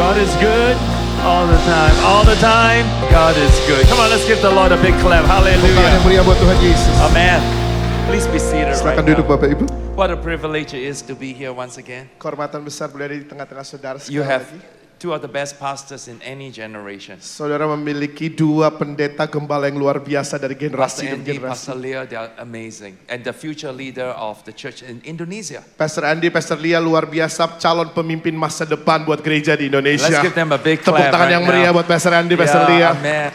God is good all the time. All the time, God is good. Come on, let's give the Lord a big clap. Tepuk tangan yang Hallelujah. meriah buat Tuhan Yesus. Amen. Please be seated right Silakan duduk now. Bapak Ibu. What a privilege it is to be here once again. Kehormatan besar berada di tengah-tengah saudara sekali You have lagi. two of the best pastors in any generation. Saudara memiliki dua pendeta gembala yang luar biasa dari Pastor generasi demi Andy, generasi. Pastor Leah, they are amazing. And the future leader of the church in Indonesia. Pastor Andy, Pastor Lia luar biasa, calon pemimpin masa depan buat gereja di Indonesia. Let's give them a big Tepuk clap tangan right yang meriah now. buat Pastor Andy, Pastor Lia. Yeah, amen.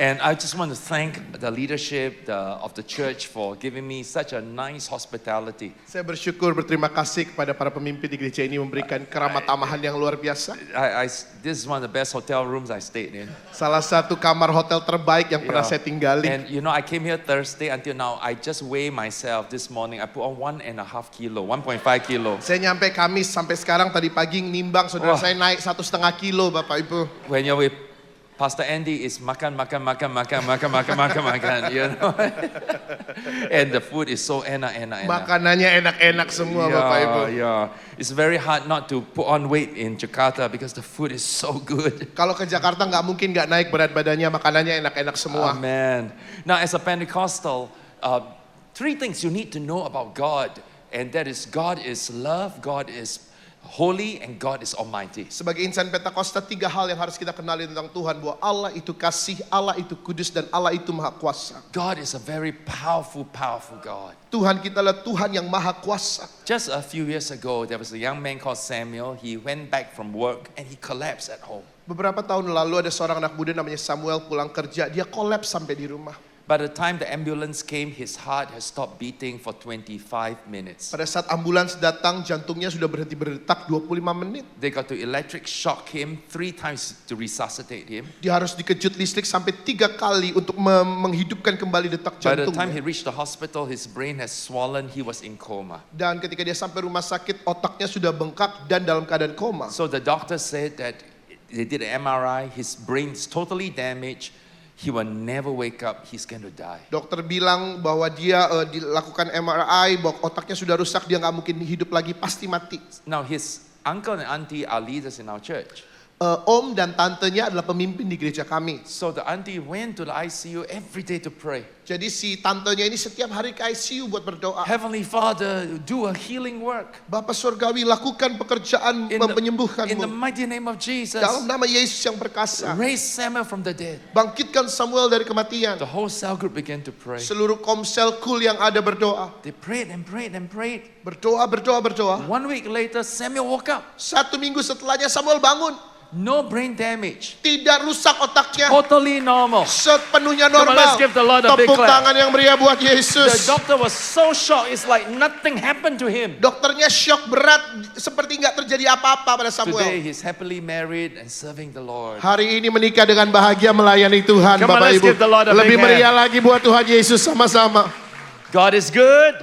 And I just want to thank the leadership of the church for giving me such a nice hospitality. Saya bersyukur, berterima kasih kepada para pemimpin di gereja ini memberikan keramat tamahan yang luar biasa. This is one of the best hotel rooms I stayed in. Salah satu kamar hotel terbaik yang pernah Yeah. saya tinggali. And you know, I came here Thursday until now. I just weigh myself this morning. I put on 1.5 kilo, 1.5 kilo. Saya nyampe Kamis sampai sekarang tadi pagi nimbang saudara Wah. saya naik 1,5 kilo Bapak Ibu. When you're with Pastor Andy, it's makan, you know. And the food is so enak. Makanannya enak-enak semua Bapak Ibu. Yeah. It's very hard not to put on weight in Jakarta because the food is so good. Kalau ke Jakarta nggak mungkin nggak naik berat badannya, makanannya enak-enak semua. Amen. Now, as a Pentecostal, three things you need to know about God, and that is God is love, God is holy, and God is almighty. Sebagai insan Pentakosta, 3 hal yang harus kita kenali tentang Tuhan, bahwa Allah itu kasih, Allah itu kudus, dan Allah itu maha kuasa. God is a very powerful God. Tuhan kita adalah Tuhan yang maha kuasa. Just a few years ago, there was a young man called Samuel. He went back from work and he collapsed at home. Beberapa tahun lalu ada seorang anak muda namanya Samuel pulang kerja, dia kolaps sampai di rumah. By the time the ambulance came, his heart has stopped beating for 25 minutes. Pada saat ambulans datang, jantungnya sudah berhenti berdetak 25 menit. They got to electric shock him 3 times to resuscitate him. Dia harus dikejut listrik sampai 3 kali untuk menghidupkan kembali detak By the time he jantungnya. reached the hospital, his brain has swollen. He was in coma. Dan ketika dia sampai rumah sakit, otaknya sudah bengkak dan dalam keadaan koma. So the doctor said that they did an MRI. His brain is totally damaged. He will never wake up. He's going to die. Dokter bilang bahwa dia dilakukan MRI, bahwa otaknya sudah rusak, dia nggak mungkin hidup lagi, pasti mati. Now his uncle and auntie are leaders in our church. Om dan tantenya adalah pemimpin di gereja kami. So the auntie went to the ICU every day to pray. Jadi si tantenya ini setiap hari ke ICU buat berdoa. Heavenly Father, do a healing work. Bapak surgawi, lakukan pekerjaan In the penyembuhanmu. mighty name of Jesus. Dalam nama Yesus yang perkasa. Raise Samuel from the dead. Bangkitkan Samuel dari kematian. The whole cell group began to pray. Seluruh komsel kul yang ada berdoa. They prayed and prayed and prayed. Berdoa. 1 week later, Samuel woke up. 1 minggu setelahnya Samuel bangun. No brain damage. Tidak rusak otaknya. Totally normal. Sepenuhnya Come on, normal. let's give the Lord a big Tepuk clap. tangan yang meriah buat The Yesus. doctor was so shocked. It's like nothing happened to him. Dokternya shock berat, seperti nggak terjadi apa-apa pada Today, Samuel. he's happily married and serving the Lord. Hari ini menikah dengan bahagia melayani Tuhan, Come on, Bapak let's Ibu. give the Lord a big Lebih hand. meriah lagi buat Tuhan Yesus sama-sama. God is good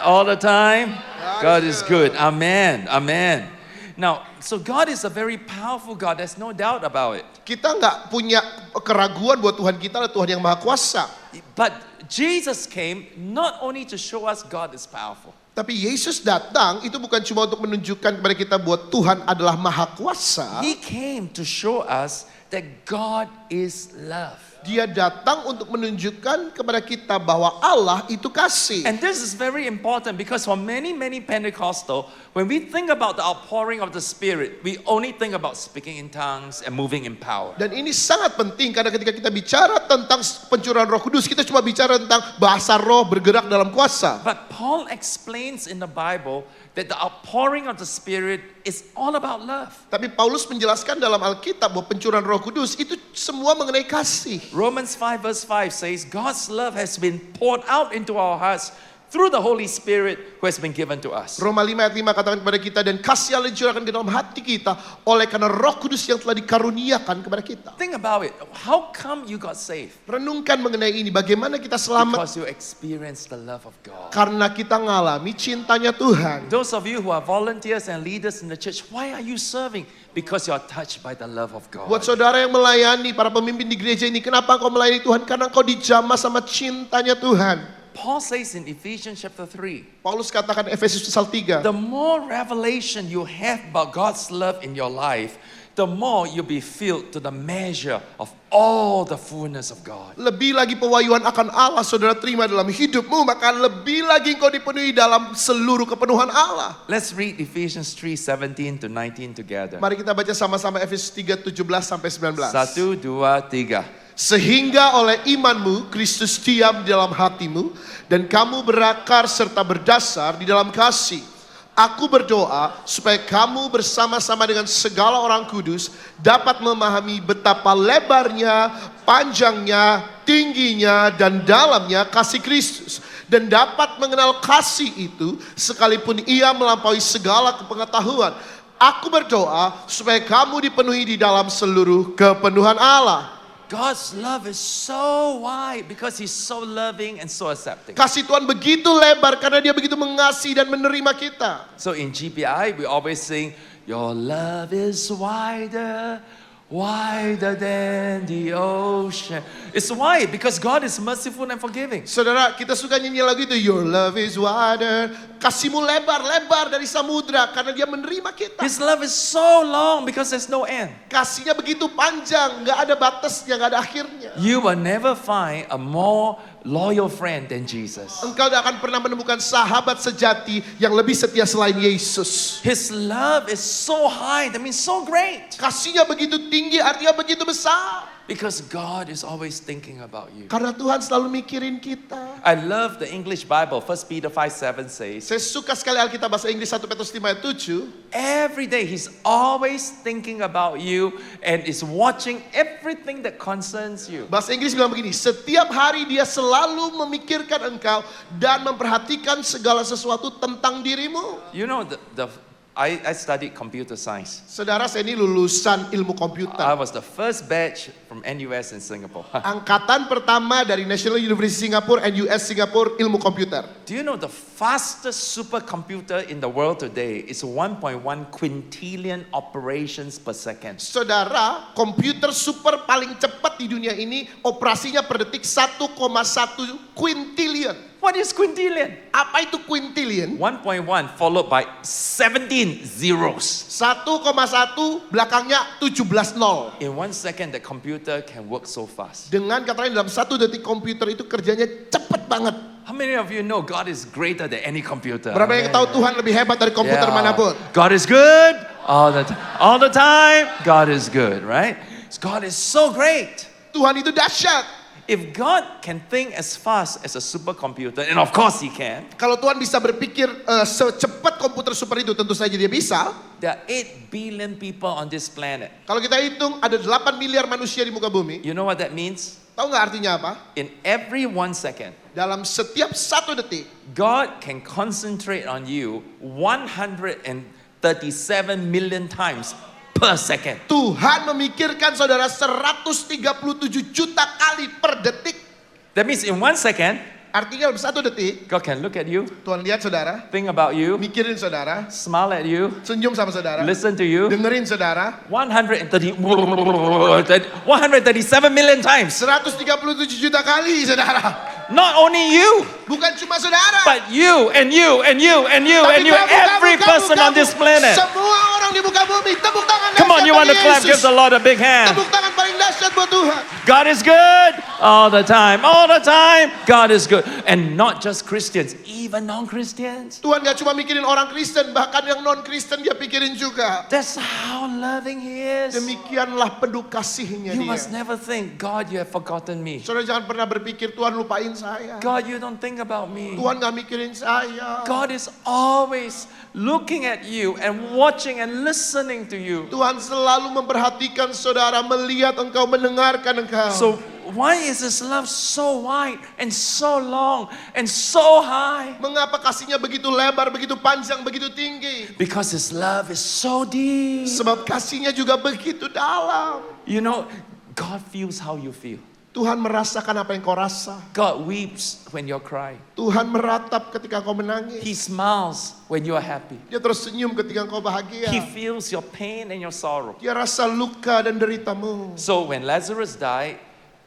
all the time. God is good. Amen. Amen. Now, so God is a very powerful God. There's no doubt about it. Kita nggak punya keraguan buat Tuhan kita adalah Tuhan yang maha kuasa. But Jesus came not only to show us God is powerful. Tapi Yesus datang itu bukan cuma untuk menunjukkan kepada kita bahwa Tuhan adalah maha kuasa. He came to show us that God is love. Dia datang untuk menunjukkan kepada kita bahwa Allah itu kasih. And this is very important because for many Pentecostal, when we think about the outpouring of the Spirit, we only think about speaking in tongues and moving in power. Dan ini sangat penting karena ketika kita bicara tentang pencurahan Roh Kudus, kita cuma bicara tentang bahasa roh bergerak dalam kuasa. But Paul explains in the Bible that the outpouring of the Spirit is all about love. Tapi Paulus menjelaskan dalam Alkitab bahwa pencurahan Roh Kudus itu semua mengenai kasih. Romans 5 verse 5 says, God's love has been poured out into our hearts through the Holy Spirit who has been given to us. Roma 5 ayat 5 katakan kepada kita, dan kasih Allah dicurahkan ke dalam hati kita oleh karena Roh Kudus yang telah dikaruniakan kepada kita. Think about it. How come you got saved? Renungkan mengenai ini, bagaimana kita selamat Because you experienced the love of God. karena kita ngalami cintanya Tuhan. Those of you who are volunteers and leaders in the church, why are you serving? Because you are touched by the love of God. Buat saudara yang melayani, para pemimpin di gereja ini, kenapa engkau melayani Tuhan? Karena engkau dijamah sama cintanya Tuhan. Paul says in Ephesians chapter 3, Paulus katakan Efesus pasal 3. the more revelation you have about God's love in your life, the more you'll be filled to the measure of all the fullness of God. Lebih lagi pewahyuan akan Allah saudara terima dalam hidupmu, maka lebih lagi engkau dipenuhi dalam seluruh kepenuhan Allah. Let's read Ephesians 3:17 to 19 together. Mari kita baca sama-sama Efesus 3:17 sampai 19. 1, 2, 3. Sehingga oleh imanmu Kristus diam di dalam hatimu dan kamu berakar serta berdasar di dalam kasih. Aku berdoa supaya kamu bersama-sama dengan segala orang kudus dapat memahami betapa lebarnya, panjangnya, tingginya, dan dalamnya kasih Kristus. Dan dapat mengenal kasih itu sekalipun ia melampaui segala kepengetahuan. Aku berdoa supaya kamu dipenuhi di dalam seluruh kepenuhan Allah. God's love is so wide because He's so loving and so accepting. Kasih Tuhan begitu lebar karena Dia begitu mengasihi dan menerima kita. So in GPI, we always sing, your love is wider, wider than the ocean. It's wide because God is merciful and forgiving. Saudara, kita suka nyanyi lagu itu, your love is wider. Kasihmu lebar-lebar dari samudra karena Dia menerima kita. His love is so long because there's no end. Kasihnya begitu panjang, gak ada batasnya, gak ada akhirnya. You will never find a more loyal friend than Jesus. Engkau tidak akan pernah menemukan sahabat sejati yang lebih setia selain Yesus. His love is so high, that means so great. Kasihnya begitu tinggi, artinya begitu besar. Because God is always thinking about you. Karena Tuhan selalu mikirin kita. I love the English Bible. 1 Peter 5:7 says, Saya suka sekali Alkitab bahasa Inggris 1 Petrus 5 ayat 7. every day He's always thinking about you and is watching everything that concerns you. Bahasa Inggris bilang begini, setiap hari Dia selalu memikirkan engkau dan memperhatikan segala sesuatu tentang dirimu. You know, I studied computer science. Saudara, saya ini lulusan ilmu komputer. I was the first batch from NUS in Singapore. Angkatan pertama dari National University Singapore and US Singapore ilmu komputer. Do you know the fastest supercomputer in the world today is 1.1 quintillion operations per second? Saudara, komputer super paling cepat di dunia ini operasinya per detik 1,1 quintillion. What is quintillion? Apa itu quintillion? 1.1 followed by 17 zeros. 1,1 belakangnya 17 nol. In 1 second, the computer can work so fast. Dengan kata lain dalam 1 detik komputer itu kerjanya cepat banget. How many of you know God is greater than any computer? Berapa yang tahu Tuhan lebih hebat dari komputer Yeah. manapun? God is good all the time. All the time, God is good, right? God is so great. Tuhan itu dahsyat. If God can think as fast as a supercomputer, and of course He can, Kalau Tuhan bisa berpikir secepat komputer super itu, tentu saja Dia bisa. there are 8 billion people on this planet. Kalau kita hitung ada 8 miliar manusia di muka bumi. You know what that means? Tahu nggak artinya apa? In every 1 second, Dalam setiap 1 detik, God can concentrate on you 137 million times per second. Tuhan memikirkan saudara 137 juta kali per detik. That means in 1 second, Artinya dalam 1 detik, God can look at you, Tuhan lihat saudara, think about you, mikirin saudara, smile at you, senyum sama saudara, listen to you, dengerin saudara, 137 million times. 137 juta kali saudara. Not only you, Bukan cuma saudara, but you and you and you and you and you, every person on this planet. Semua orang di muka bumi, tepuk tangan. Come on, dahsyat you want to bagi clap? Give Yesus. the Lord a big hand. Tepuk tangan paling dahsyat buat Tuhan. God is good all the time, all the time. God is good. And not just Christians, even non-Christians. Tuhan gak cuma mikirin orang Kristen, bahkan yang non-Kristen Dia pikirin juga. That's how loving He is. Demikianlah penuh kasihnya You Dia. must never think, God, you have forgotten me. Saudara jangan pernah berpikir Tuhan lupain saya. God, you don't think about me. Tuhan gak mikirin saya. God is always looking at you and watching and listening to you. Tuhan selalu memperhatikan saudara, melihat engkau, mendengarkan engkau. So why is His love so wide and so long and so high? Mengapa kasihnya begitu lebar, begitu panjang, begitu tinggi? Because His love is so deep. Sebab kasihnya juga begitu dalam. You know, God feels how you feel. Tuhan merasakan apa yang kau rasa. God weeps when you cry. Tuhan meratap ketika kau menangis. He smiles when you are happy. Dia terus senyum ketika kau bahagia. He feels your pain and your sorrow. Dia rasa luka dan deritamu. So when Lazarus died,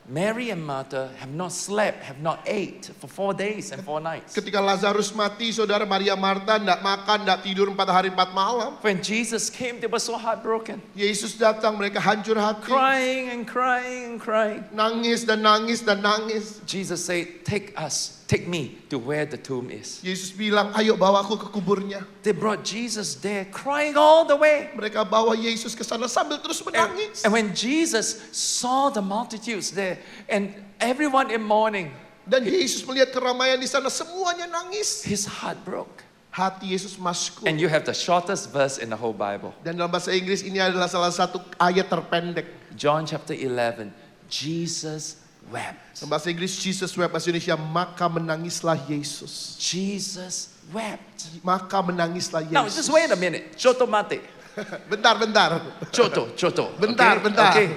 Mary and Martha have not slept, have not ate for 4 days and 4 nights. Ketika Lazarus mati, saudara, Maria Marta enggak makan, enggak tidur 4 hari 4 malam. When Jesus came, they were so heartbroken. Yesus datang, mereka hancur hati. Crying and crying and crying. Nangis dan nangis dan nangis. Jesus said, take me to where the tomb is. Yesus bilang, ayo bawa aku ke kuburnya. They brought Jesus there, crying all the way. Mereka bawa Yesus ke sana sambil terus menangis. And when Jesus saw the multitudes there and everyone in mourning, Dan Yesus melihat keramaian di sana, semuanya nangis. his heart broke. Hati Yesus masuk. And you have the shortest verse in the whole Bible. Dan dalam bahasa Inggris ini adalah salah satu ayat terpendek. John chapter 11, Jesus wept. Dalam bahasa Inggris Jesus wept, bahasa Indonesia maka menangislah Yesus. Jesus wept. Maka menangislah Now, Yesus. just wait a minute. Choto mate. Bentar. Choto. Bentar. Okay.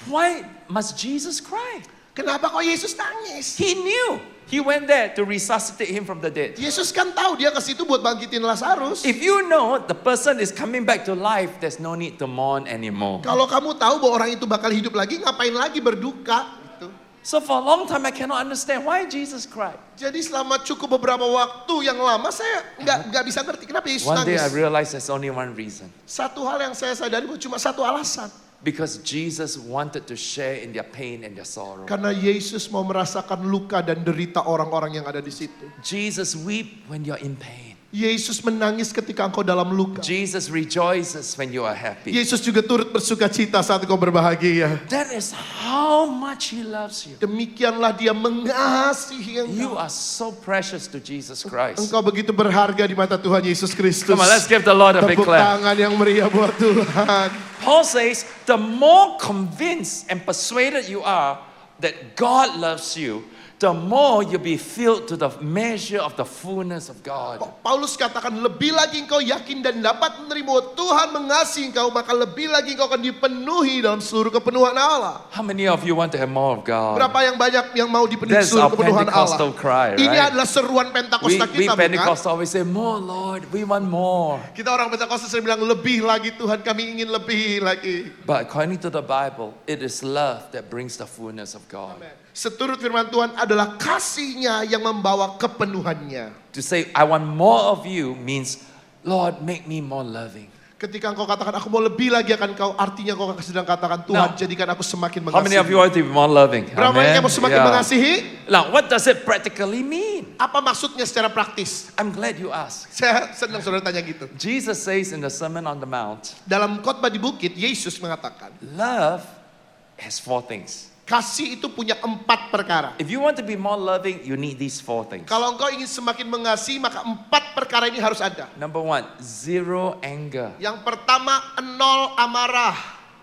Why must Jesus cry? Kenapa kok Yesus nangis? He knew. He went there to resuscitate him from the dead. Yesus kan tahu dia ke situ buat bangkitin Lazarus. If you know the person is coming back to life, there's no need to mourn anymore. Kalau kamu tahu bahwa orang itu bakal hidup lagi, ngapain lagi berduka? Gitu. So for a long time, I cannot understand why Jesus cried. Jadi selama cukup beberapa waktu yang lama saya nggak bisa ngerti kenapa Yesus One day I nangis. realized there's only one reason. Satu hal yang saya sadari bahwa cuma satu alasan. Because Jesus wanted to share in their pain and their sorrow. Karena Yesus mau merasakan luka dan derita orang-orang yang ada di situ. Jesus weep when you're in pain. Yesus menangis ketika engkau dalam luka. Jesus rejoices when you are happy. Yesus juga turut bersuka cita saat engkau berbahagia. That is how much He loves you. Demikianlah dia mengasihi You engkau. are so precious to Jesus Christ. Engkau begitu berharga di mata Tuhan Yesus Kristus. Come on, let's give the Lord a big Tepuk clap. tangan yang meriah buat Tuhan. Paul says, the more convinced and persuaded you are that God loves you, the more you'll be filled to the measure of the fullness of God. Paulus katakan lebih lagi engkau yakin dan dapat menerima bahwa Tuhan mengasihi engkau, maka lebih lagi engkau akan dipenuhi dalam seluruh kepenuhan Allah. How many of you want to have more of God? Berapa yang banyak yang mau dipenuhi That's seluruh our kepenuhan Pentecostal Allah? cry, Ini right? adalah seruan We Pentakosta kita, bukan? Pentecostal always say, more Lord, we want more. Kita orang Pentakosta sering bilang lebih lagi Tuhan, kami ingin lebih lagi. But according to the Bible, it is love that brings the fullness of God. Seturut firman Tuhan adalah kasihnya yang membawa kepenuhannya. To say, I want more of you means, Lord, make me more loving. Ketika engkau katakan aku mau lebih lagi akan kau, artinya kau sedang katakan Tuhan Now, jadikan aku semakin How many of you mengasihi. want to be more loving? Berapa Amen? yang mau semakin Yeah. mengasihi? Now, what does it practically mean? Apa maksudnya secara praktis? I'm glad you asked. Saya senang saudara tanya gitu. Jesus says in the Sermon on the Mount, Dalam khotbah di bukit, Yesus mengatakan, love has 4 things. kasih itu punya 4 perkara. If you want to be more loving, you need these 4 things. Kalau engkau ingin semakin mengasihi, maka 4 perkara ini harus ada. Number 1, zero anger. Yang pertama, 0 amarah.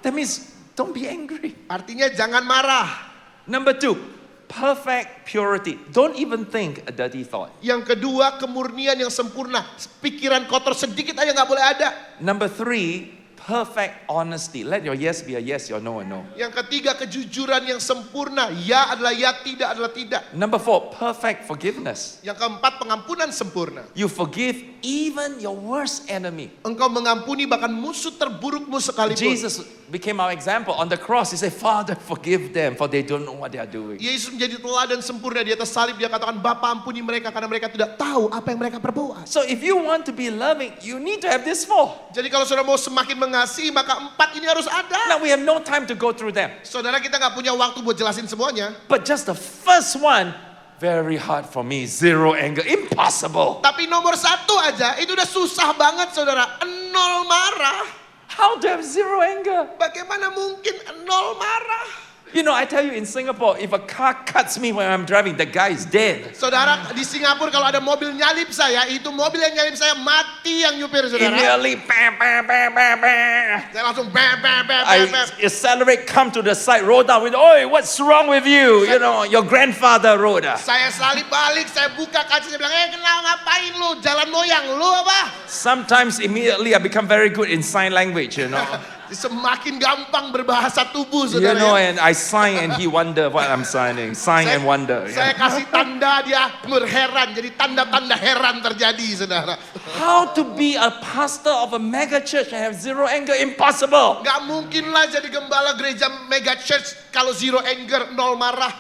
That means don't be angry. Artinya jangan marah. Number 2, perfect purity. Don't even think a dirty thought. Yang kedua, kemurnian yang sempurna. Pikiran kotor sedikit aja nggak boleh ada. Number 3, perfect honesty. Let your yes be a yes, your no a no. Yang ketiga, kejujuran yang sempurna. Ya adalah ya, tidak adalah tidak. Number 4, perfect forgiveness. Yang keempat, pengampunan sempurna. You forgive even your worst enemy. Engkau mengampuni bahkan musuh terburukmu sekalipun. Jesus became our example. On the cross, He said, Father, forgive them, for they don't know what they are doing. Yesus menjadi teladan sempurna di atas salib. Dia katakan, Bapa ampuni mereka karena mereka tidak tahu apa yang mereka perbuat. So if you want to be loving, you need to have this 4. Jadi kalau saudara mau semakin mengasihi, maka 4 ini harus ada. Now we have no time to go through them. Saudara, kita nggak punya waktu buat jelasin semuanya. But just the first one, very hard for me. Zero anger, impossible. Tapi nomor 1 aja, itu udah susah banget saudara. 0 marah. How to have zero anger? Bagaimana mungkin 0 marah? You know, I tell you in Singapore, if a car cuts me when I'm driving, the guy is dead. Saudara, di Singapura kalau ada mobil nyalip saya, itu mobil yang nyalip saya mati yang nyupir saudara. Immediately, bam, bam, bam, bam, bam. Saya langsung bam, bam, bam, bam, I bam. accelerate, come to the side, roll down with, oi, what's wrong with you? You know, your grandfather rode. Saya salip balik, saya buka kaca, saya bilang, kenal ngapain lu? Jalan moyang lu apa? Sometimes immediately I become very good in sign language, you know. Semakin gampang berbahasa tubuh, You saudara. know, Ya. and I sign and he wonder what I'm signing. Sign and wonder. Saya kasih tanda, dia berheran. Jadi tanda-tanda heran terjadi, saudara. How to be a pastor of a mega church and have zero anger? Impossible. Gak mungkin lah jadi gembala gereja mega church kalau zero anger, nol marah.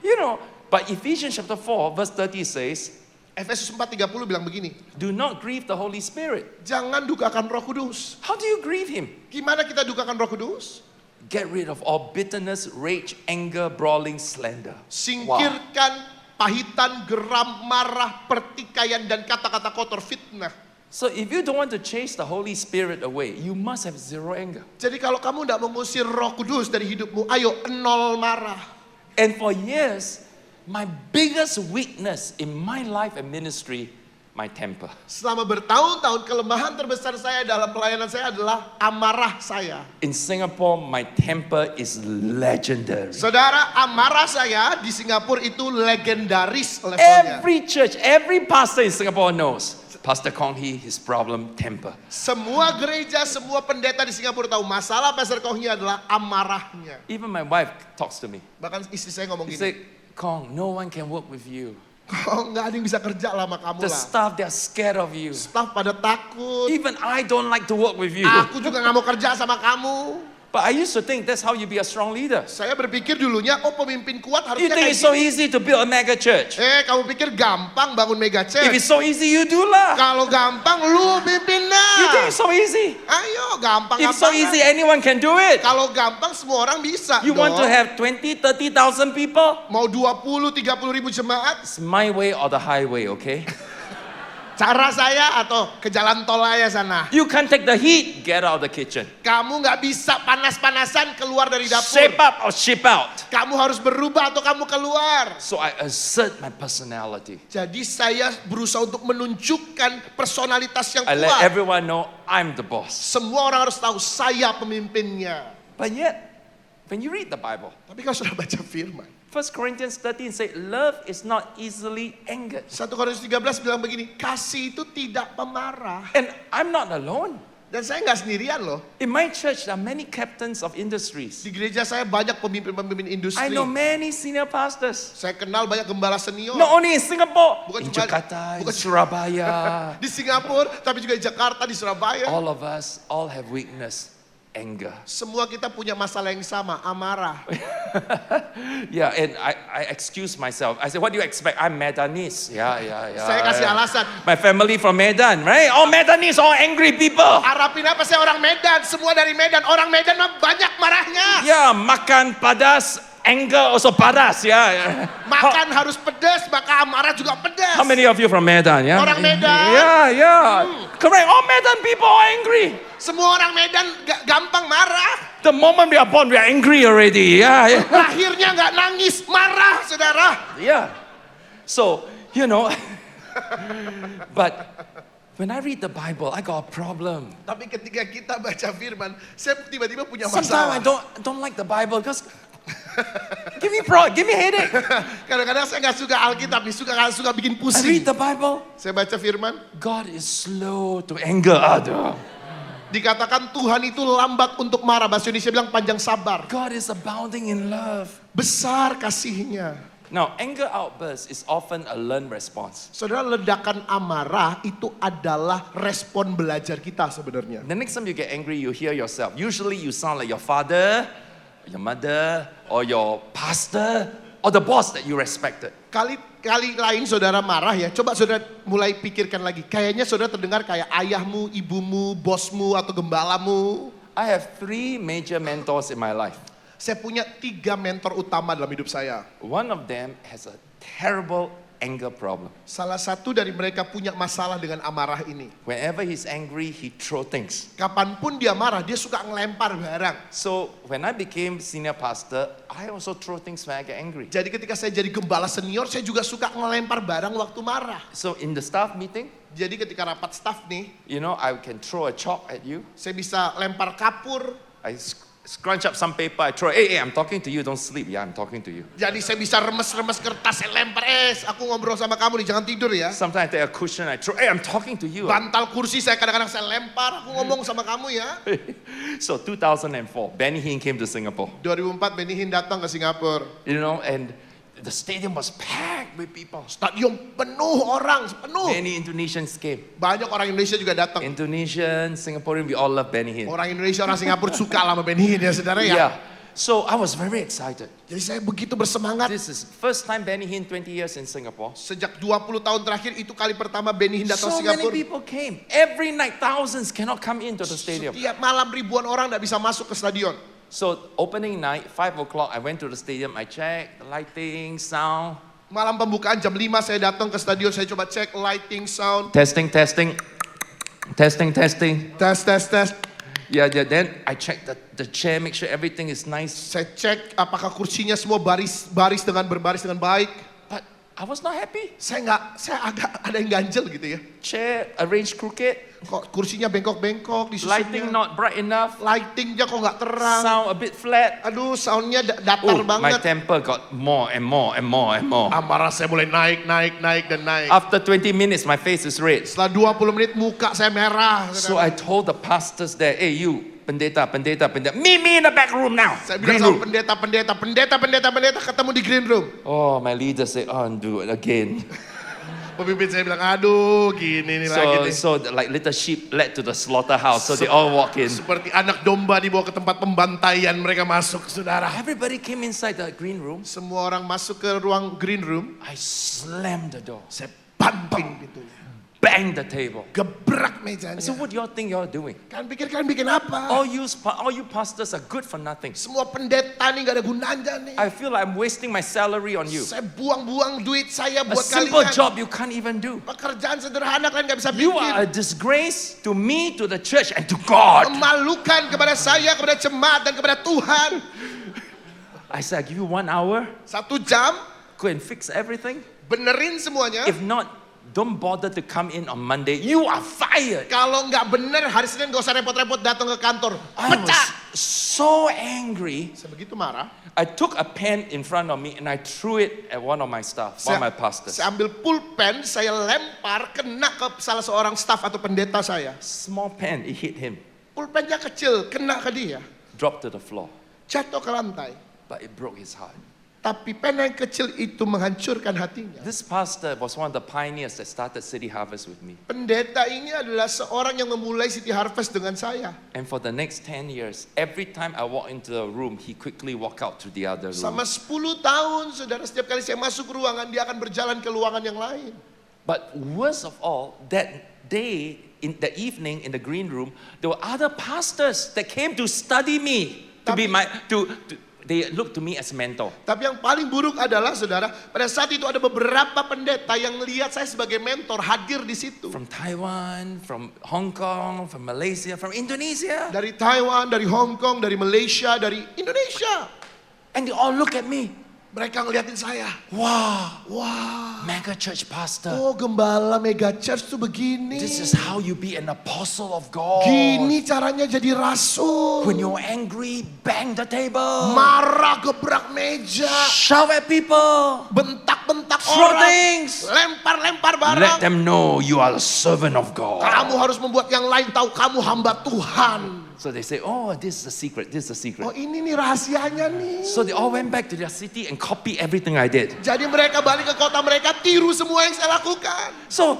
You know, but Ephesians chapter 4 verse 30 says, Efesus 4:30 bilang begini. do not grieve the Holy Spirit. Jangan dukakan Roh Kudus. How do you grieve him? Gimana kita dukakan Roh Kudus? Get rid of all bitterness, rage, anger, brawling, slander. Wow. Singkirkan pahitan, geram, marah, pertikaian dan kata-kata kotor, fitnah. So if you don't want to chase the Holy Spirit away, you must have zero anger. Jadi kalau kamu tidak mengusir Roh Kudus dari hidupmu, ayo nol marah. And for years, my biggest weakness in my life and ministry, my temper. Selama bertahun-tahun kelemahan terbesar saya dalam pelayanan saya adalah amarah saya. In Singapore, my temper is legendary. Saudara, amarah saya di Singapura itu legendaris levelnya. Every church, every pastor in Singapore knows. Pastor Kong Hee, his problem, temper. Semua gereja, semua pendeta di Singapura tahu masalah Pastor Kong Hee adalah amarahnya. Even my wife talks to me. Bahkan istri saya ngomong She gini, said, Kong, no one can work with you. kok nggak ada yang bisa kerja lama kamu The lah. staff, they're scared of you. Staf pada takut. Even I don't like to work with you. Aku juga nggak mau kerja sama kamu. But I used to think that's how you be a strong leader. Saya berpikir dulunya, oh pemimpin kuat You harusnya think kayak it's so gini. easy to build a mega church? Kamu pikir gampang bangun mega If church? it's so easy, you do lah. Kalau gampang lu pimpin You think dah. it's so easy? Ayo gampang If so easy, anyone can do it. Kalau gampang semua orang bisa. You want to dong. have 20, 30,000 people? Mau 20, 30 ribu jemaat? It's my way or the highway, okay? Cara saya atau ke jalan tol aja sana. You can't take the heat, get out of the kitchen. Kamu nggak bisa panas-panasan keluar dari dapur. Shape up or ship out. Kamu harus berubah atau kamu keluar. So I assert my personality. Jadi saya berusaha untuk menunjukkan personalitas yang I let kuat. everyone know I'm the boss. Semua orang harus tahu saya pemimpinnya. But yet, when you read the Bible, Tapi kalau sudah baca firman, 1 Corinthians 13 say, love is not easily angered. 1 Korintus 13 bilang begini, kasih itu tidak pemarah. And I'm not alone. Dan saya nggak sendirian loh. In my church, there are many captains of industries. Di gereja saya banyak pemimpin-pemimpin industri. I know many senior pastors. Saya kenal banyak gembala senior. Not only in Singapore, Bukan in cuma- Jakarta, in bukan- Surabaya. Di Singapura, tapi juga di Jakarta, di Surabaya. All of us, all have weakness, anger. Semua kita punya masalah yang sama, amarah. Yeah, and I excuse myself. I said, what do you expect? I'm Medanese. Yeah. Saya kasih alasan. My family from Medan, right? All Medanese, all angry people. Harapin apa, saya orang Medan, semua dari Medan. Orang Medan mah banyak marahnya. Yeah, makan padas, anger also padas. Yeah. Makan harus pedas, maka amarah juga pedas. How many of you from Medan? Yeah. Orang Medan. Yeah. Correct. All Medan people are angry. Semua orang Medan gampang marah. The moment we are born, we are angry already. Yeah. Lahirnya nggak nangis, marah, saudara. Yeah. So, you know, but when I read the Bible, I got a problem. Tapi ketika kita baca firman, saya tiba-tiba punya Sometimes I masalah. don't like the Bible because give me headache. Kadang-kadang saya nggak suka Alkitab, nih suka bikin I pusing. read the Bible. Saya baca firman, God is slow to anger. Aduh. dikatakan Tuhan itu lambat untuk marah. Bahasa Indonesia bilang panjang sabar. God is abounding in love. Besar kasihnya. Now, anger outburst is often a learned response. Saudara, ledakan amarah itu adalah respon belajar kita sebenarnya. The next time you get angry, you hear yourself. Usually you sound like your father, your mother, or your pastor, or the boss that you respected. Kali lain saudara marah ya, coba saudara mulai pikirkan lagi. Kayaknya saudara terdengar kayak ayahmu, ibumu, bosmu, atau gembalamu. I have 3 major mentors in my life. Saya punya 3 mentor utama dalam hidup saya. One of them has a terrible anger problem. Salah satu dari mereka punya masalah dengan amarah ini. Whenever he's angry, he throw things. Kapanpun dia marah, dia suka ngelempar barang. So when I became senior pastor, I also throw things when I get angry. Jadi ketika saya jadi gembala senior, saya juga suka ngelempar barang waktu marah. So in the staff meeting, Jadi ketika rapat staff nih, you know, I can throw a chalk at you. saya bisa lempar kapur. I scrunch up some paper, I throw, hey, I'm talking to you, don't sleep. Yeah, I'm talking to you. Jadi saya bisa remes-remes kertas, saya lempar, aku ngobrol sama kamu nih, jangan tidur ya. Sometimes I take a cushion, I throw, hey, I'm talking to you. Bantal kursi saya kadang-kadang saya lempar, aku ngomong sama kamu ya. So 2004, Benny Hinn came to Singapore. 2004 Benny Hinn datang ke Singapura. You know, and the stadium was packed with people. Stadion penuh orang, penuh. Many Indonesians came. Banyak orang Indonesia juga datang. Indonesian, Singaporean, we all love Benny Hinn. Orang Indonesia, orang Singapura suka lah sama Benny Hinn ya saudara ya. Yeah. So I was very excited. Jadi saya begitu bersemangat. This is first time Benny Hinn 20 years in Singapore. Sejak 20 tahun terakhir itu kali pertama Benny Hinn datang So many Singapura. people came. Every night thousands cannot come into the stadium. Setiap malam ribuan orang tidak bisa masuk ke stadion. So opening night, 5 o'clock, I went to the stadium, I checked the lighting, sound. Malam pembukaan jam 5 saya datang ke stadion, saya coba cek lighting, sound. Testing, testing. Testing, testing. Tes. Yeah, then I checked the chair, make sure everything is nice. Saya cek apakah kursinya semua berbaris dengan baik. But I was not happy. Saya agak ada yang ganjel gitu ya. Chair arranged crooked. Kok kursinya bengkok-bengkok Lighting disusunnya. not bright enough. Lightingnya kok nggak terang. Sound a bit flat. Aduh, soundnya datar Oh, my banget. temper got more and more and more and more. Amarah saya mulai naik dan naik. After 20 minutes, my face is red. Setelah 20 menit muka saya merah. So I told the pastors there, hey you, pendeta, meet me in the back room now. Saya Green bilang sama room. pendeta ketemu di green room. Oh, my leader said, oh, do it again. Pemimpin saya bilang, aduh gini nih lagi nih. So like little sheep led to the slaughterhouse. So they all walk in. Seperti anak domba dibawa ke tempat pembantaian, mereka masuk saudara. Everybody came inside the green room. Semua orang masuk ke ruang green room. I slammed the door. Saya banting pintunya. Bang the table. Gebrak I mejanya. said, what do y'all think y'all doing? Kalian pikir kalian bikin apa? All you pastors are good for nothing. Semua pendeta nih gak ada gunanya nih. I feel like I'm wasting my salary on you. Saya buang-buang duit saya A buat simple kalian. job you can't even do. Pekerjaan sederhana kalian gak bisa You are a bikin. disgrace to me, to the church, and to God. Memalukan kepada saya, kepada jemaat dan kepada Tuhan. I said, I give you 1 hour, 1 jam, go and fix everything. benerin semuanya. If not, don't bother to come in on Monday. You are fired. Kalau nggak bener, hari Senin gak usah repot-repot datang ke kantor. I Pecah. was so angry. Saya begitu marah. I took a pen in front of me and I threw it at one of my staff, one of my pastors. Saya ambil pulpen, saya lempar kena ke salah seorang staf atau pendeta saya. Small pen, it hit him, Pulpennya kecil, kena ke dia. dropped to the floor, Jatuh ke lantai. but it broke his heart. Tapi pen yang kecil itu menghancurkan hatinya. This pastor was one of the pioneers that started City Harvest with me. Pendeta ini adalah seorang yang memulai City Harvest dengan saya. And for the next 10 years, every time I walk into the room, he quickly walk out to the other room. Sama 10 tahun, saudara, setiap kali saya masuk ruangan, dia akan berjalan ke ruangan yang lain. But worst of all, that day, in the evening in the green room, there were other pastors that came to study me, they looked to me as mentor. Tapi yang paling buruk adalah, saudara, pada saat itu ada beberapa pendeta yang melihat saya sebagai mentor hadir di situ. From Taiwan, from Hong Kong, from Malaysia, from Indonesia. Dari Taiwan, dari Hong Kong, dari Malaysia, dari Indonesia. And they all look at me. Mereka ngeliatin saya. Wow, Wah, mega church pastor. oh gembala mega church tuh begini. This is how you be an apostle of God. Gini caranya jadi rasul. When you're angry, bang the table. Marah, gebrak meja. Shout at people. Bentak-bentak Throw orang. things. Lempar-lempar Let barang. them know you are a servant of God. Kamu harus membuat yang lain tahu kamu hamba Tuhan. So they say, oh, this is the secret, this is the secret. Oh ini nih rahasianya nih. So they all went back to their city and copied everything I did. Jadi mereka balik ke kota mereka, tiru semua yang saya lakukan. So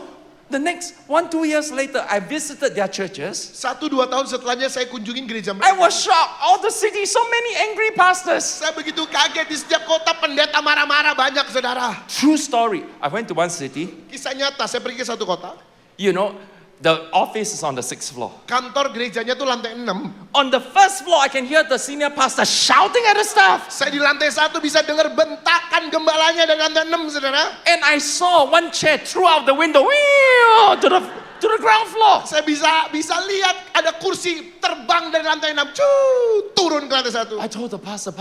the next 1-2 years later, I visited their churches. 1-2 tahun setelahnya saya kunjungin gereja I mereka. was shocked. All the city, so many angry pastors. Saya begitu kaget, di setiap kota pendeta marah-marah banyak, saudara. True story. I went to one city. Kisah nyata, saya pergi ke satu kota. You know, the office is on the 6th floor. Kantor gerejanya tuh lantai 6. On the first floor, I can hear the senior pastor shouting at the staff. Saya di lantai 1 bisa dengar bentakan gembalanya dari lantai 6, saudara. And I saw one chair through out the window to the ground floor. Saya bisa lihat ada kursi terbang dari lantai 6, turun ke lantai 1. I told the pastor,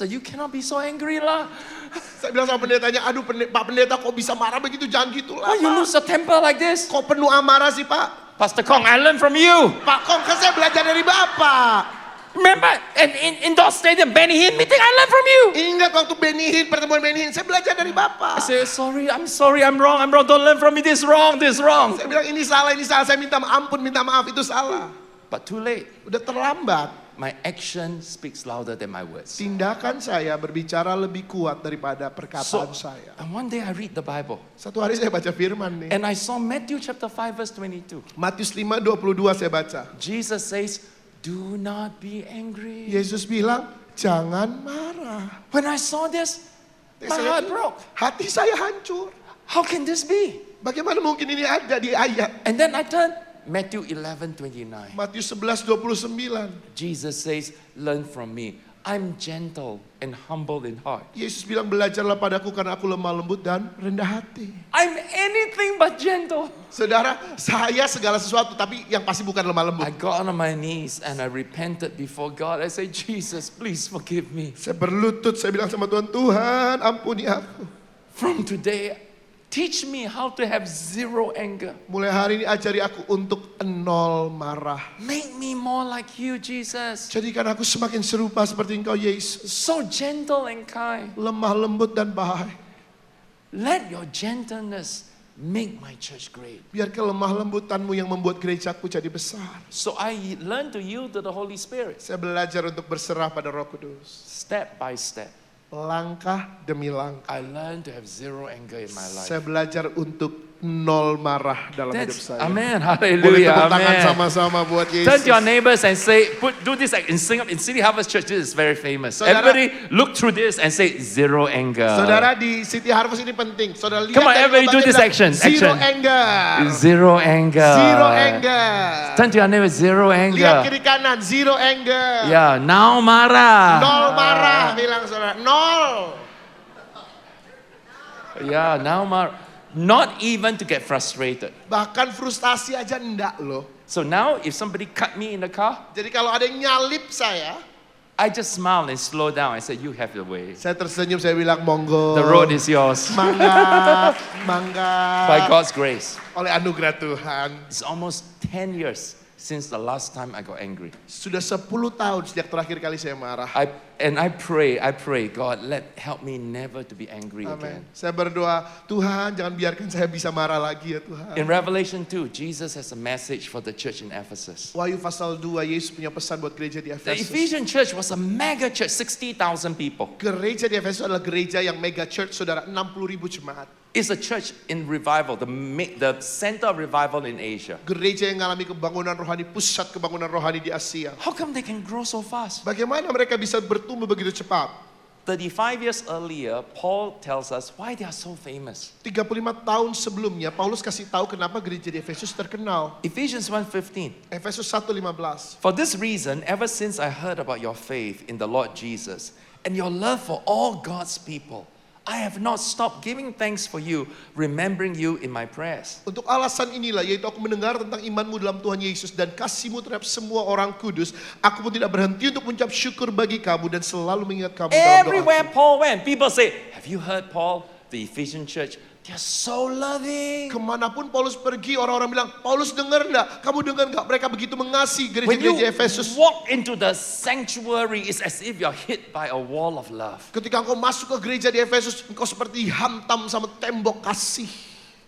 you cannot be so angry lah. Saya bilang sama pendetanya, aduh Pak Pendeta kok bisa marah begitu, jangan gitu lah Why you Pak. lose a temper like this? Kok penuh amarah sih Pak? Pastor Kong, I learned from you. Pak Kong, kan saya belajar dari Bapak. Remember in indoor stadium, Benny Hinn meeting, I learned from you. Ingat waktu Benny Hinn, pertemuan Benny Hinn, saya belajar dari I Bapak. say, sorry, I'm wrong. Don't learn from me. This wrong. Saya bilang ini salah, saya minta ampun, minta maaf, itu salah. But too late. Udah terlambat. My action speaks louder than my words. Tindakan saya berbicara lebih kuat daripada perkataan saya. And one day I read the Bible. Satu hari saya baca firman nih. And I saw Matthew chapter 5 verse 22. Matius 5:22 saya baca. Jesus says, do not be angry. Yesus bilang, jangan marah. When I saw this, my heart broke. Hati saya hancur. How can this be? Bagaimana mungkin ini ada di ayat? And then I turned Matthew 11:29. Matius 11:29. Jesus says, learn from me. I'm gentle and humble in heart. Yesus bilang, belajarlah padaku karena aku lemah lembut dan rendah hati. I'm anything but gentle. Saudara, saya segala sesuatu, tapi yang pasti bukan lemah lembut. I got on my knees and I repented before God. I said, Jesus, please forgive me. Saya berlutut, saya bilang sama Tuhan, Tuhan ampuni aku. From today, teach me how to have zero anger. Mulai hari ini ajari aku untuk nol marah. Make me more like you, Jesus. Jadikan aku semakin serupa seperti Engkau, Yesus. So gentle and kind. Lemah lembut dan baik. Let your gentleness make my church great. Biar kelemah lembutanmu yang membuat gerejaku jadi besar. So I learned to yield to the Holy Spirit. Saya belajar untuk berserah pada Roh Kudus. Step by step. Langkah demi langkah. I learned to have zero anger in my life. Saya belajar untuk nol marah dalam hidup saya. Amen. Boleh Hallelujah. tepuk tangan Amen. sama-sama buat Turn to your Yesus. neighbors and say, do this like in Singapore, in City Harvest Church. This is very famous. Saudara- Everybody look through this and say zero anger. Saudara di City Harvest ini penting. Saudara lihat Come on, dari everybody do lomba this bilang, action, Zero action. anger. Zero anger. Zero anger. Turn to your neighbor, zero Lihat anger. kiri kanan, zero anger. Yeah, now marah. Nol marah, bilang saudara. Nol. Yeah, now marah. Not even to get frustrated. Bahkan frustasi aja enggak loh. So now if somebody cut me in the car, Jadi kalau ada yang nyalip saya I just smile and slow down. I say, you have the way. saya tersenyum, saya bilang monggo. The road is yours. Mangga, mangga. By God's grace. Oleh anugerah Tuhan. It's almost 10 years since the last time I got angry. Sudah 10 tahun sejak terakhir kali saya marah. I pray, God, help me never to be angry Amin. again. Saya berdoa, Tuhan jangan biarkan saya bisa marah lagi ya Tuhan. In Revelation 2, Jesus has a message for the church in Ephesus. Wahyu pasal 2, Yesus punya pesan buat gereja di The Efesus. Ephesian church was a mega church, 60,000 people. Gereja di Efesus adalah gereja yang mega church, saudara, 60.000 jemaat. It's a church in revival, the center of revival in Asia. Gereja yang mengalami kebangunan rohani, pusat kebangunan rohani di Asia. How come they can grow so fast? Bagaimana mereka bisa bertumbuh begitu cepat? 35 years earlier, Paul tells us why they are so famous. 35 tahun sebelumnya, Paulus kasih tahu kenapa gereja di Efesus terkenal. Ephesians 1:15. Efesus 1:15. For this reason, ever since I heard about your faith in the Lord Jesus and your love for all God's people, I have not stopped giving thanks for you, remembering you in my prayers. Untuk alasan inilah, yaitu aku mendengar tentang imanmu dalam Tuhan Yesus dan kasihmu terhadap semua orang kudus, aku pun tidak berhenti untuk mengucap syukur bagi kamu dan selalu mengingat kamu dalam doa. Everywhere Paul went, people say, have you heard Paul, the Ephesian church? They're so loving. Kemanapun Paulus pergi, orang-orang bilang, Paulus dengar enggak? Kamu dengar enggak? Mereka begitu mengasihi When you gereja-gereja Efesus. walk into the sanctuary, it's as if you're hit by a wall of love. Ketika engkau masuk ke gereja di Efesus, engkau seperti dihantam sama tembok kasih.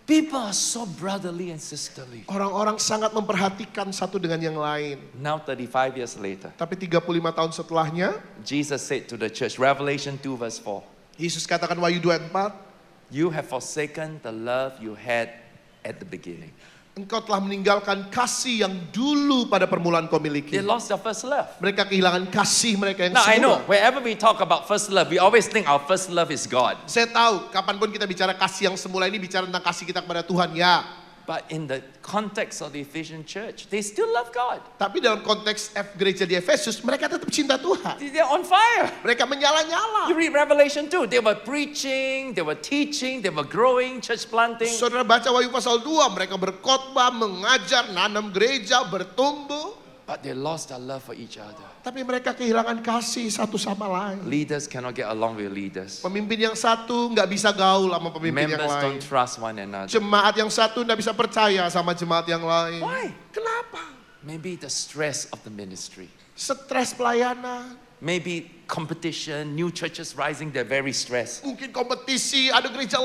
People are so brotherly and sisterly. Orang-orang sangat memperhatikan satu dengan yang lain. Now 35 years later, Tapi 35 tahun setelahnya, Jesus said to the church, Revelation 2 verse 4, Yesus katakan Wahyu 2:4, you have forsaken the love you had at the beginning. engkau telah meninggalkan kasih yang dulu pada permulaan kau miliki. They lost their first love. Mereka kehilangan kasih mereka yang Now I know, semula. wherever we talk about first love, we always think our first love is God. Saya tahu, kapanpun kita bicara kasih yang semula ini bicara tentang kasih kita kepada Tuhan, ya. But in the context of the Ephesian church, they still love God. Tapi dalam konteks gereja di Efesus, mereka tetap cinta Tuhan. They're on fire. Mereka menyala-nyala. You read Revelation 2, they were preaching, they were teaching, they were growing, church planting. Saudara baca Wahyu pasal 2, mereka berkhotbah, mengajar, nanam gereja, bertumbuh. But they lost their love for each other. Tapi mereka kehilangan kasih satu sama lain. Leaders cannot get along with leaders. Pemimpin yang satu nggak bisa gaul sama pemimpin yang Members lain. don't trust one another. Jemaat yang satu nggak bisa percaya sama jemaat yang lain. Why? Kenapa? Maybe the stress of the ministry. Stres pelayanan. Maybe competition, new churches rising, they're very stressed. Mungkin kompetisi, ada gereja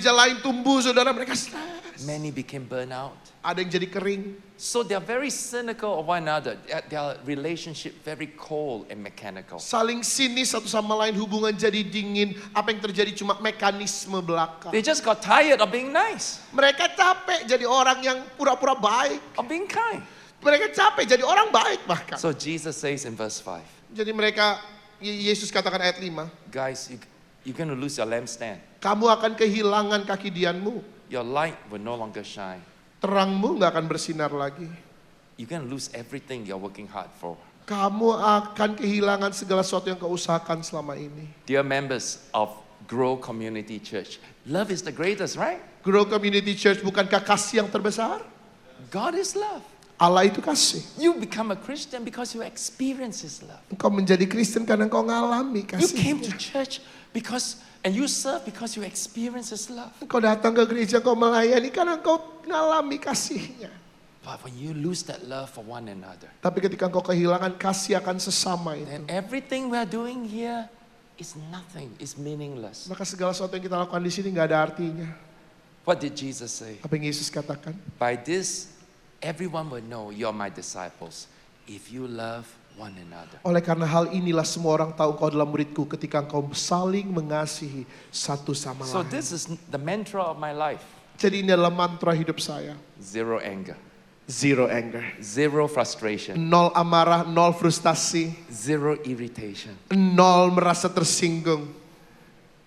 lain tumbuh, saudara, mereka stres. Many became burnout. Ada yang jadi kering. So they're very cynical of one another. Their relationship very cold and mechanical. Saling sinis satu sama lain, hubungan jadi dingin. Apa yang terjadi cuma mekanisme belaka. They just got tired of being nice, Mereka capek jadi orang yang pura-pura baik. of being kind. Mereka capek jadi orang baik bahkan. So Jesus says in verse 5, Jadi mereka, Yesus katakan ayat 5. guys, you're going to lose your lampstand. Kamu akan kehilangan kaki dianmu. Your light will no longer shine. Terangmu nggak akan bersinar lagi. You're going to lose everything you're working hard for. Kamu akan kehilangan segala sesuatu yang kau usahakan selama ini. Dear members of Grow Community Church, love is the greatest, right? Grow Community Church, bukankah kasih yang terbesar? God is love. Allah itu kasih. You become a Christian because you experience His love. Engkau menjadi Kristen karena engkau ngalami You came kasih. to church and you serve because you experience His love. Engkau datang ke gereja, engkau melayani karena engkau ngalami kasihnya. But when you lose that love for one another, Tapi ketika engkau kehilangan kasih akan sesama itu, then everything we are doing here is nothing, is meaningless. maka segala sesuatu yang kita lakukan di sini nggak ada artinya. What did Jesus say? Apa yang Yesus katakan? By this, everyone will know you're my disciples if you love one another. Oleh karena hal inilah semua orang tahu engkau adalah muridku ketika engkau saling mengasihi satu sama So lain. this is the mantra of my life. Jadi ini adalah mantra hidup saya. Zero anger, Zero anger. zero frustration, Nol amarah, nol frustasi, zero irritation. nol merasa tersinggung.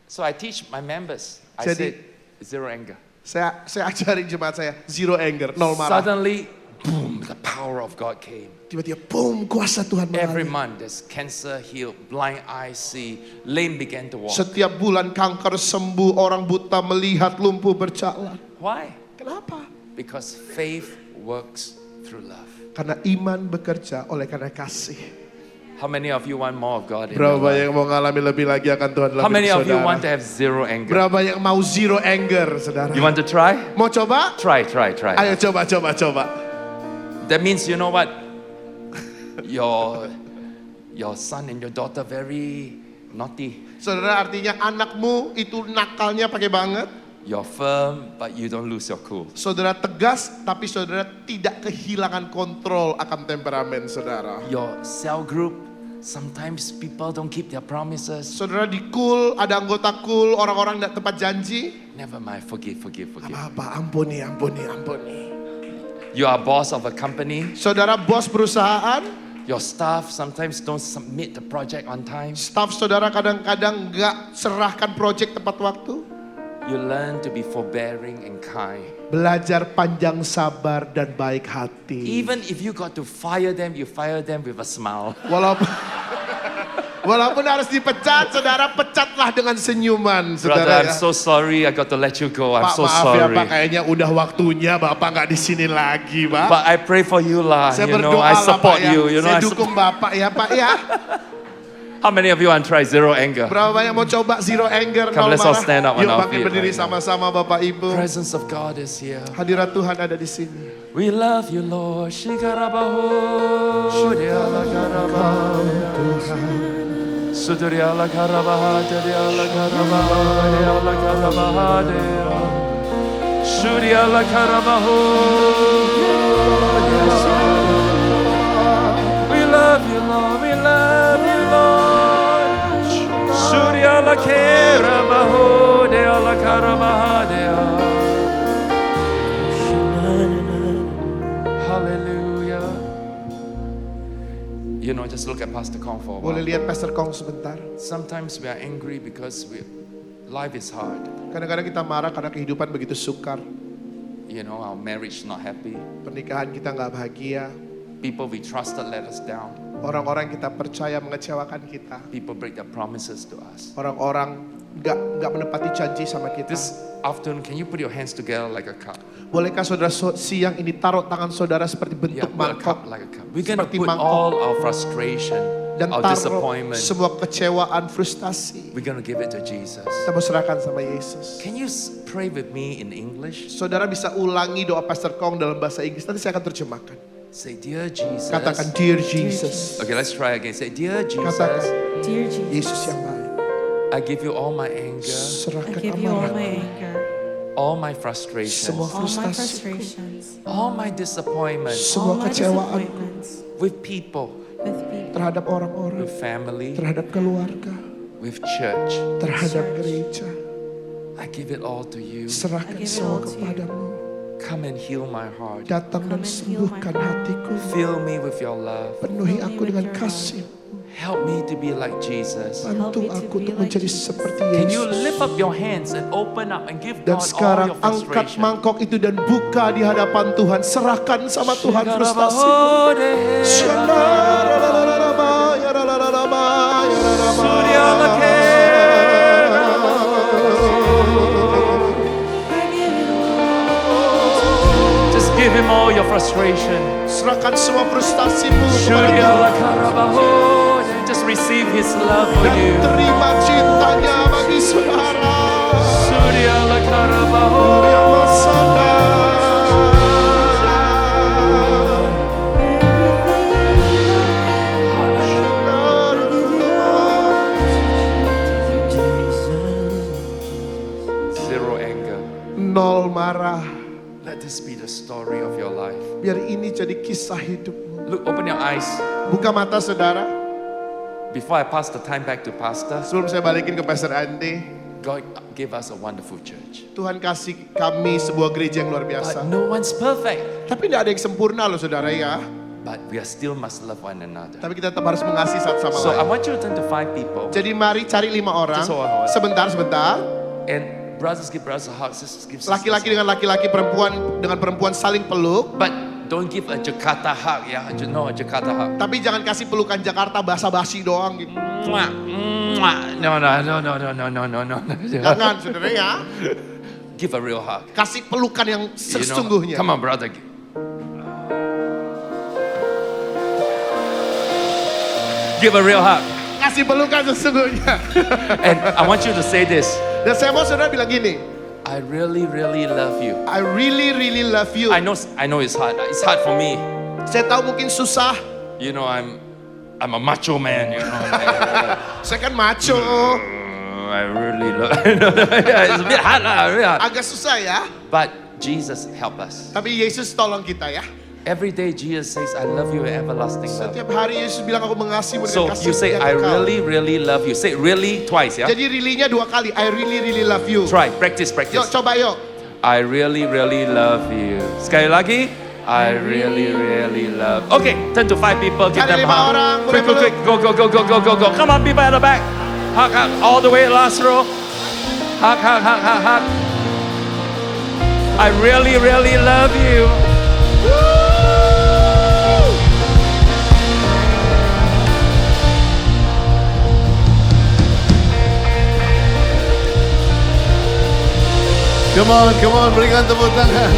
So I teach my members, I Jadi- said zero anger. Saya ajarin jemaat saya, zero anger, nol marah. Suddenly, boom, the power of God came. Tiba-tiba, boom, kuasa Tuhan Every mengalir. month there's cancer healed, blind eyes see, lame began to walk. Setiap bulan kanker sembuh, orang buta melihat, lumpuh berjalan. Why? Kenapa? Because faith works through love. Karena iman bekerja oleh karena kasih. How many of you want more of God in Berapa your life? yang mau ngalami lebih lagi akan Tuhan dalam How many hidup of you saudara? want to have zero anger? Berapa yang mau zero anger, saudara? You want to try? Mau coba? Try. Ayo coba. That means you know what? Your son and your daughter very naughty. Saudara, artinya anakmu itu nakalnya pakai banget. You're firm, but you don't lose your cool. Saudara tegas, tapi saudara tidak kehilangan kontrol akan temperamen saudara. Your cell group, sometimes people don't keep their promises. Saudara di cool, ada anggota cool, orang-orang tidak tepat janji. Never mind, forgive. Apa, ampuni. You are boss of a company. Saudara bos perusahaan, Your staff sometimes don't submit the project on time. staff saudara kadang-kadang nggak serahkan proyek tepat waktu. You learn to be forbearing and kind. Belajar panjang sabar dan baik hati. Even if you got to fire them, you fire them with a smile. Walaupun harus dipecat, saudara pecatlah dengan senyuman, Brother, saudara. I'm so sorry I got to let you go. I'm Pak, so maaf ya Pak, sorry. kayaknya udah waktunya Bapak nggak di sini lagi, Pak. But I pray for you lah. Saya You know, berdoa I lah support Pak ya. you. You know, Saya I dukung support. Bapak ya Pak ya. How many of you want to try zero anger? Berapa banyak mau coba zero anger, Come, nol let's all marah. stand up on Yuk our bangkit feet berdiri right now. sama-sama Bapak Ibu. Presence of God is here. Hadirat Tuhan ada di sini. We love you, Lord. Shikarabaho, diala karabaho. Suduriala karabaha, diala karabaha, diala karabaha, diala. Suriala karabaho. We love you, Lord. We love you, Lord. Suriala karabaho, diala karabaha, diala. Hallelujah. You know, just look at Pastor Kong for a Boleh while. lihat Pastor Kong sebentar. Sometimes we are angry because life is hard. Kadang-kadang kita marah karena kehidupan begitu sukar. You know, our marriage not happy. Pernikahan kita nggak bahagia. People we trusted let us down. Orang-orang yang kita percaya mengecewakan kita. People break their promises to us. Orang-orang nggak menepati janji sama kita. This afternoon, can you put your hands together like a cup? Bolehkah saudara siang ini taruh tangan saudara seperti Yeah, bentuk put a cup mangkok like a cup. We're going to Seperti put mangkok. all our frustration, dan our taruh disappointment, semua kecewaan, frustasi. we're going to give it to Jesus. Kita mau serahkan sama Yesus. Can you pray with me in English? Saudara bisa ulangi doa Pastor Kong dalam bahasa Inggris. Nanti saya akan terjemahkan. Say, dear Jesus. Katakan, Dear Jesus. Okay, let's try again. Say, dear Jesus. Katakan, Dear Jesus, Yesus yang baik. I give you all my anger, I Serahkan give you all my amarahku, anger, all my frustrations, semua all my frustasi, frustrations, all my disappointments semua all my kecewaan disappointments with people, with people, terhadap orang-orang, with family, terhadap keluarga, with church. terhadap gereja. I give it all to you. Serahkan I give it semua all to you. kepadamu. Come and heal my heart. Datang dan Come and heal my sembuhkan heart. hatiku. Fill me with your love. Penuhi Fill me aku with dengan your kasih. Help me to be like Jesus. Bantu me to aku be untuk like menjadi Jesus. seperti Can you Yesus. lift up your hands and open up and give Dan God all sekarang your angkat frustration? mangkok itu dan buka di hadapan Tuhan. Serahkan sama Tuhan frustasi. Just give him all your frustration. Serahkan semua frustasimu kepada Tuhan. Just receive his love for Dan you. terima cintanya bagi saudara. Surya Lakarabaho. Zero anger. Nol marah. Let this be the story of your life. Biar ini jadi kisah hidupmu. Look, open your eyes. Buka mata saudara. Before I pass the time back to Pastor, Sebelum saya balikin ke Pastor Andi, God gave us a wonderful church. Tuhan kasih kami sebuah gereja yang luar biasa. But no one's perfect. Tapi tidak ada yang sempurna loh saudara ya. But we are still must love one another. Tapi kita tetap harus mengasihi satu sama So I lain. want you to turn to 5 people. Jadi mari cari 5 orang. Just hold on. Sebentar. And brothers give brothers a hug, sisters give sisters. Laki-laki dengan laki-laki, perempuan dengan perempuan saling peluk. But don't give a Jakarta hug, yeah. No, a Jakarta hug. Tapi jangan kasih pelukan Jakarta basa-basi doang gitu. Mwah, mwah. No. Jangan saudara ya. Give a real hug. Kasih pelukan yang You know, sesungguhnya. come on, brother. Give a real hug. Kasih pelukan sesungguhnya. And I want you to say this. Dan saya mau saudara bilang gini. I really, really love you. I really love you. I know it's hard. It's hard for me. Saya tahu mungkin susah. You know, I'm a macho man, you know. Saya kan macho. I really love. It's a bit hard lah, really hard. Agak susah ya. But Jesus help us. Tapi Yesus tolong kita ya. Every day Jesus says, I love you with everlasting love. Setiap hari Yesus bilang aku mengasihimu So dengan kasih you say, yang I kekal. really, really love you. Say really twice, yeah? Jadi really-nya 2 kali. I really love you. Try, practice. Yuk coba yuk. I really, really love you. Sekali lagi. I really, really love. Okay, turn to 5 people. Give Cari them a 5 hug. orang, Quick. boleh. Go. Come on, people at the back. Hug, all the way last row. Hug. I really, really love you. Come on, berikan tepuk tangan.